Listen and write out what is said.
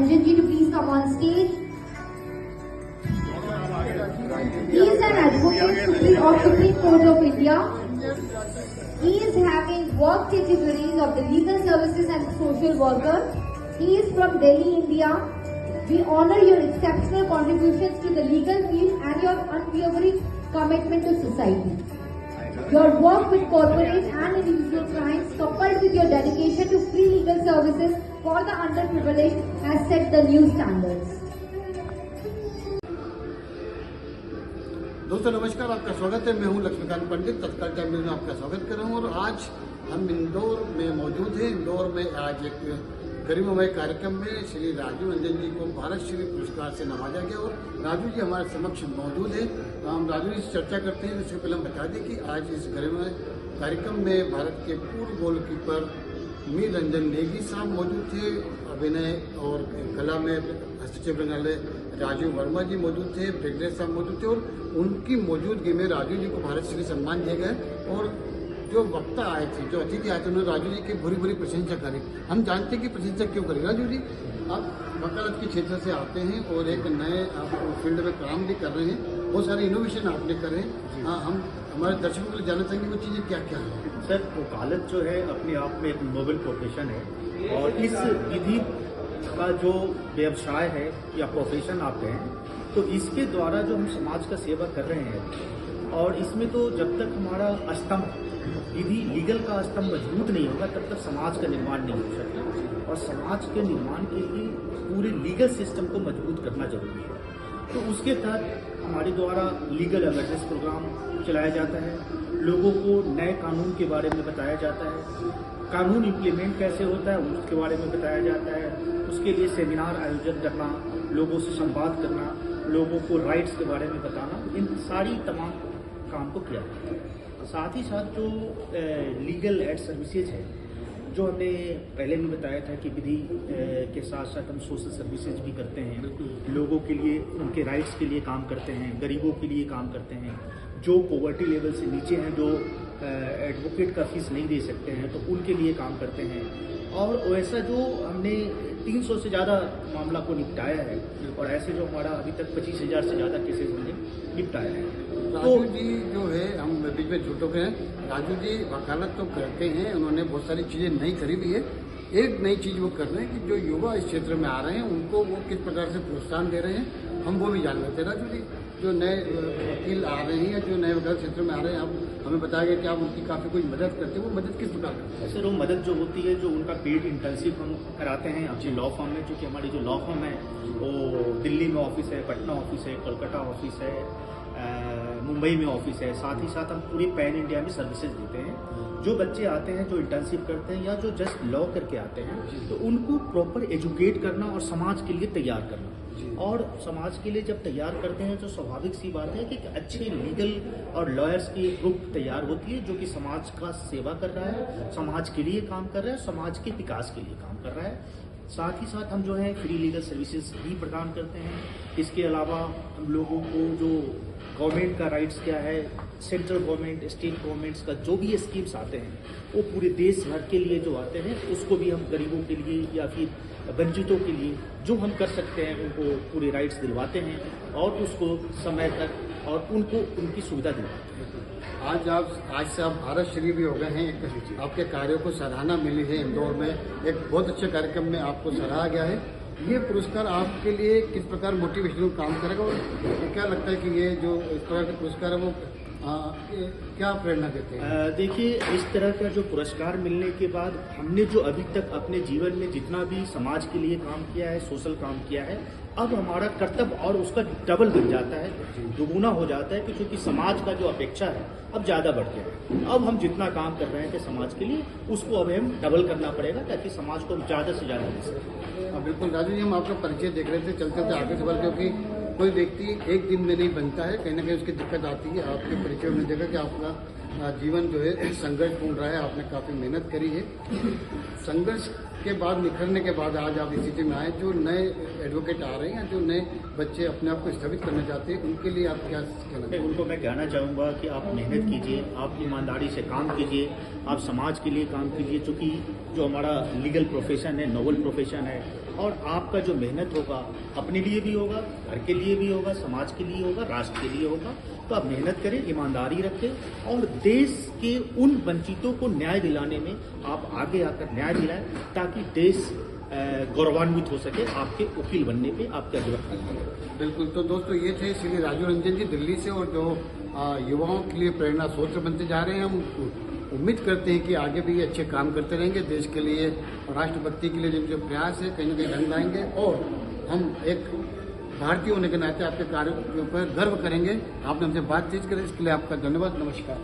Ranjan ji to please come on stage. He is an advocate of Supreme Court of India. He is having work categories of the legal services and social worker. He is from Delhi, India. We honor your exceptional contributions to the legal field and your unwavering commitment to society. Your work with corporate and individual clients coupled with your dedication to free legal services for the underprivileged has set the new standards. दोस्तों नमस्कार, आपका स्वागत है। मैं हूं लक्ष्मीकांत पंडित, तत्काल time news में आपका स्वागत कर रहा हूं। और आज हम इंदौर में मौजूद हैं। इंदौर में आज एक गरिमामय कार्यक्रम में श्री राजीव रंजन जी को भारत श्री पुरस्कार से नवाजा गया और राजू जी हमारे समक्ष मौजूद हैं। हम राजू जी से चर्चा करते हैं। उससे पहले हम बता दें कि आज इस गरिमामय कार्यक्रम में भारत के पूर्व गोलकीपर मीर रंजन नेगी साहब मौजूद थे। अभिनय और कला में हस्तक्षेप करने वाले राजीव वर्मा जी मौजूद थे, ब्रिगेडियर साहब मौजूद थे और उनकी मौजूदगी में राजू जी को भारत श्री सम्मान दिया गया। और जो वक्ता आए थे, जो अतिथि आए थे, उन्होंने राजू जी की बुरी बुरी प्रशंसा करी। हम जानते हैं कि प्रशंसा क्यों करी। राजू जी, आप वकालत के क्षेत्र से आते हैं और एक नए आप फील्ड में काम भी कर रहे हैं, बहुत सारे इनोवेशन आपने कर रहे हैं। हम हमारे दर्शकों को जानना चाहेंगे वो चीज़ें क्या क्या है। सर, वकालत जो है अपने आप में एक नोबल प्रोफेशन है और इस विधि का जो व्यवसाय है या प्रोफेशन आप कहें, तो इसके द्वारा जो हम समाज का सेवा कर रहे हैं और इसमें तो जब तक हमारा स्तंभ विधि लीगल का स्तंभ मजबूत नहीं होगा तब तक समाज का निर्माण नहीं हो सकता। और समाज के निर्माण के लिए पूरे लीगल सिस्टम को मजबूत करना जरूरी है। तो उसके तहत हमारे द्वारा लीगल अवेयरनेस प्रोग्राम चलाया जाता है, लोगों को नए कानून के बारे में बताया जाता है, कानून इम्प्लीमेंट कैसे होता है उसके बारे में बताया जाता है। उसके लिए सेमिनार आयोजन करना, लोगों से संवाद करना, लोगों को राइट्स के बारे में बताना, इन सारी तमाम काम को किया जाता है। साथ ही साथ जो लीगल एड सर्विसेज है, जो हमने पहले भी बताया था कि विधि के साथ साथ हम सोशल सर्विसेज भी करते हैं, लोगों के लिए उनके राइट्स के लिए काम करते हैं, गरीबों के लिए काम करते हैं, जो पॉवर्टी लेवल से नीचे हैं, जो एडवोकेट का फीस नहीं दे सकते हैं, तो उनके लिए काम करते हैं। और वैसा जो हमने 300 से ज़्यादा मामला को निपटाया है और ऐसे जो हमारा अभी तक 25,000 से ज़्यादा केसेस हमने निपटाया है। राजू जी जो है, हम बीच में झूठों के हैं, राजू जी वकालत तो करते हैं, उन्होंने बहुत सारी चीज़ें नई करी भी है। एक नई चीज़ वो कर रहे हैं कि जो युवा इस क्षेत्र में आ रहे हैं उनको वो किस प्रकार से प्रोत्साहन दे रहे हैं, हम वो भी जान लेते हैं। राजू जी, जो नए वकील आ रहे हैं या जो नए वकालत क्षेत्र में आ रहे हैं, आप हमें बताया गया कि आप उनकी काफ़ी कोई मदद करते हैं, वो मदद किस प्रकार करते हैं? सर, वो मदद जो होती है, जो उनका पेड इंटर्नशिप हम कराते हैं अपने लॉ फर्म में, क्योंकि हमारी जो लॉ फर्म है वो दिल्ली में ऑफिस है, पटना ऑफिस है, कोलकाता ऑफिस है, मुंबई में ऑफिस है। साथ ही साथ हम पूरे पैन इंडिया में सर्विसेज देते हैं। जो बच्चे आते हैं, जो इंटर्नशिप करते हैं या जो जस्ट लॉ करके आते हैं, तो उनको प्रॉपर एजुकेट करना और समाज के लिए तैयार करना। और समाज के लिए जब तैयार करते हैं तो स्वाभाविक सी बात है कि अच्छे लीगल और लॉयर्स की ग्रुप तैयार होती है, जो कि समाज का सेवा कर रहा है, समाज के लिए काम कर रहा है, समाज के विकास के लिए काम कर रहा है। साथ ही साथ हम जो है फ्री लीगल सर्विसेज भी प्रदान करते हैं। इसके अलावा हम लोगों को जो गवर्नमेंट का राइट्स क्या है, सेंट्रल गवर्नमेंट, स्टेट गवर्नमेंट्स का जो भी स्कीम्स आते हैं वो पूरे देश भर के लिए जो आते हैं, उसको भी हम गरीबों के लिए या फिर वंचितों के लिए जो हम कर सकते हैं उनको पूरे राइट्स दिलवाते हैं और उसको समय तक और उनको उनकी सुविधा दिलवाते हैं। आज से आप भारत श्री भी हो गए हैं। एक आपके कार्यों को सराहना मिली है। इंदौर में एक बहुत अच्छे कार्यक्रम में आपको सराहा गया है। ये पुरस्कार आपके लिए किस प्रकार मोटिवेशनल काम करेगा और क्या लगता है कि ये जो इस तरह के पुरस्कार है वो क्या प्रेरणा देते हैं? देखिए, इस तरह का जो पुरस्कार मिलने के बाद हमने जो अभी तक अपने जीवन में जितना भी समाज के लिए काम किया है, सोशल काम किया है, अब हमारा कर्तव्य और उसका डबल बन जाता है, दोगुना हो जाता है, कि क्योंकि समाज का जो अपेक्षा है अब ज़्यादा बढ़ गया है। अब हम जितना काम कर रहे हैं कि समाज के लिए, उसको अब हम डबल करना पड़ेगा ताकि समाज को ज़्यादा से ज़्यादा मिल सके। बिल्कुल राजू जी, हम आपका परिचय देख रहे थे, चलते थे आगे से बढ़, क्योंकि कोई व्यक्ति एक दिन में नहीं बनता है, कहीं ना कहीं उसकी दिक्कत आती है। आपके परिचय में देखा कि आपका जीवन जो है संघर्षपूर्ण रहा है, आपने काफ़ी मेहनत करी है। संघर्ष के बाद, निखरने के बाद आज आप इस स्थिति में आए। जो नए एडवोकेट आ रहे हैं, जो नए बच्चे अपने आप को स्थापित करना चाहते हैं, उनके लिए आप क्या कहना चाहेंगे? उनको मैं कहना चाहूँगा कि आप मेहनत कीजिए, आप ईमानदारी से काम कीजिए, आप समाज के लिए काम कीजिए, चूँकि जो हमारा लीगल प्रोफेशन है, नोबल प्रोफेशन है, और आपका जो मेहनत होगा अपने लिए भी होगा, घर के लिए भी होगा, समाज के लिए होगा, राष्ट्र के लिए होगा। तो आप मेहनत करें, ईमानदारी रखें और देश के उन वंचितों को न्याय दिलाने में आप आगे आकर न्याय दिलाएं, ताकि देश गौरवान्वित हो सके आपके वकील बनने पे, आपके अधिवक्ता बनने पे। बिल्कुल। तो दोस्तों ये थे श्री राजीव रंजन जी दिल्ली से, और जो युवाओं के लिए प्रेरणा स्रोत बनते जा रहे हैं। हम उम्मीद करते हैं कि आगे भी ये अच्छे काम करते रहेंगे, देश के लिए और राष्ट्रभक्ति के लिए जिनके प्रयास है कहीं न कहीं ढंग लाएंगे, और हम एक भारतीय होने के नाते आपके कार्यों के ऊपर गर्व करेंगे। आपने हमसे बातचीत करी, इसके लिए आपका धन्यवाद। नमस्कार।